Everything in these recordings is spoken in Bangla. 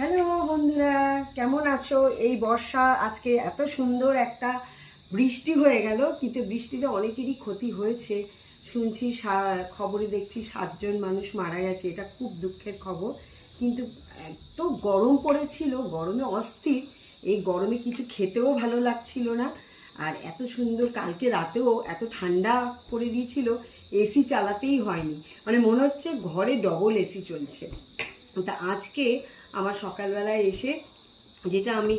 হ্যালো বন্ধুরা, কেমন আছো? এই বর্ষা আজকে এত সুন্দর একটা বৃষ্টি হয়ে গেল, কিন্তু বৃষ্টিতে অনেকেরই ক্ষতি হয়েছে। শুনছি খবরে দেখছি 7 জন মানুষ মারা গেছে। এটা খুব দুঃখের খবর। কিন্তু এত গরম পড়েছিল, গরমে অস্থির। এই গরমে কিছু খেতেও ভালো লাগছিল না। আর এত সুন্দর কালকে রাতেও এত ঠান্ডা করে দিয়েছিল, এসি চালাতেই হয়নি। মানে মনে হচ্ছে ঘরে ডবল এসি চলছে। তা আজকে আমার সকালবেলায় এসে, যেটা আমি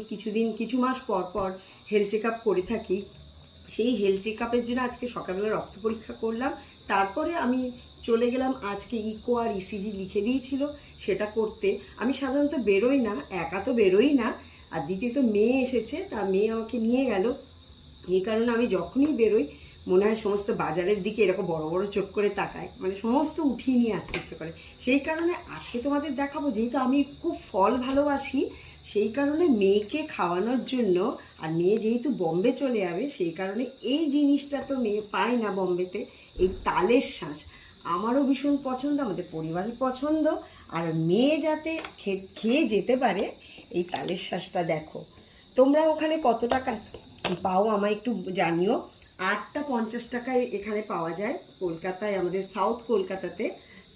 কিছু মাস পর পর হেলথ চেক আপ করে থাকি, সেই হেলথ চেক আপের জন্য আজকে সকালবেলা রক্ত পরীক্ষা করলাম। তারপরে আমি চলে গেলাম, আজকে ইকো আর ইসিজি লিখে দিয়েছিল সেটা করতে। আমি সাধারণত বেরোই না, একা তো বেরোই না, আর দ্বিতীয়ত মেয়ে এসেছে, তা মেয়ে আমাকে নিয়ে গেল। এই কারণে আমি যখনই বেরোই মনে হয় সমস্ত বাজারের দিকে এরকম বড় বড় চোখ করে তাকায়, মানে সমস্ত উঠিয়ে নিয়ে আসতে ইচ্ছে করে। সেই কারণে আজকে তোমাদের দেখাবো, যেহেতু আমি খুব ফল ভালোবাসি, সেই কারণে মেয়েকে খাওয়ানোর জন্য, আর মেয়ে যেহেতু বম্বে চলে যাবে, সেই কারণে এই জিনিসটা তো মেয়ে পায় না বম্বেতে, এই তালের শাঁস। আমারও ভীষণ পছন্দ, আমাদের পরিবারের পছন্দ, আর মেয়ে যাতে খেয়ে যেতে পারে, এই তালের শাঁসটা দেখো। তোমরা ওখানে কত টাকা পাও আমায় একটু জানিও। 8টা 50 টাকায় এখানে পাওয়া যায় কলকাতায়, আমাদের সাউথ কলকাতাতে।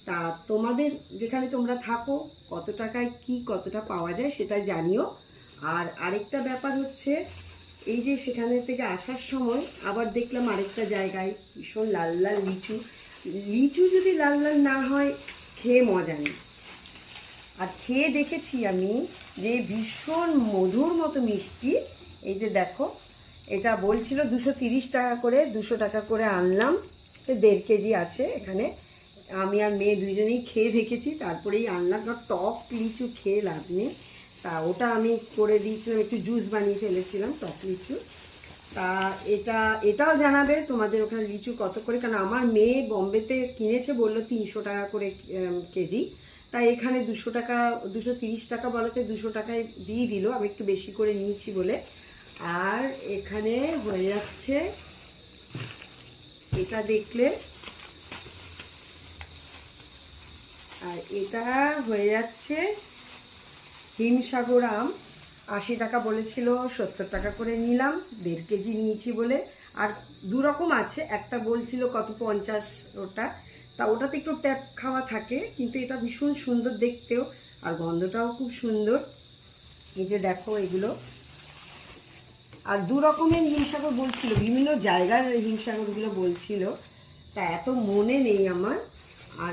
তা তোমাদের যেখানে তোমরা থাকো কত টাকায় কি কতটা পাওয়া যায় সেটা জানিও। আর আরেকটা ব্যাপার হচ্ছে, এই যে সেখানে থেকে আসার সময় আবার দেখলাম আরেকটা জায়গায় ভীষণ লাল লাল লিচু। লিচু যদি লাল লাল না হয় খেয়ে মজা নেই। আর খেয়ে দেখেছি আমি যে ভীষণ মধুর মতো মিষ্টি। এই যে দেখো, এটা বলছিল 230 টাকা করে, 200 টাকা করে আনলাম। সে 1.5 কেজি আছে এখানে। আমি আর মেয়ে দুজনেই খেয়ে দেখেছি, তারপরেই আনলাম। কারণ টক লিচু খেয়ে লাভ নেই। তা ওটা আমি করে দিয়েছিলাম, একটু জুস বানিয়ে ফেলেছিলাম টক লিচু। তা এটাও জানাবে তোমাদের ওখানে লিচু কত করে, কারণ আমার মেয়ে বম্বেতে কিনেছে, বললো 300 টাকা করে কেজি। তাই এখানে 200 টাকা, 230 টাকা বলাতে 200 টাকায় দিয়ে দিল, আমি একটু বেশি করে নিয়েছি বলে। আর এখানে হয়ে যাচ্ছে, এটা দেখলে, আর এটা হয়ে যাচ্ছে হিমসাগর আম। 80 টাকা বলেছিল, 70 টাকা করে নিলাম, 1.5 কেজি নিয়েছি বলে। আর দু রকম আছে, একটা বলছিল কত 50, ওটা। তা ওটাতে একটু ট্যাপ খাওয়া থাকে, কিন্তু এটা ভীষণ সুন্দর দেখতেও, আর গন্ধটাও খুব সুন্দর। এই যে দেখো এগুলো। আর দু রকমের হিমসাগর বলছিল, বিভিন্ন জায়গার হিমসাগরগুলো বলছিল, তা এত মনে নেই আমার। আর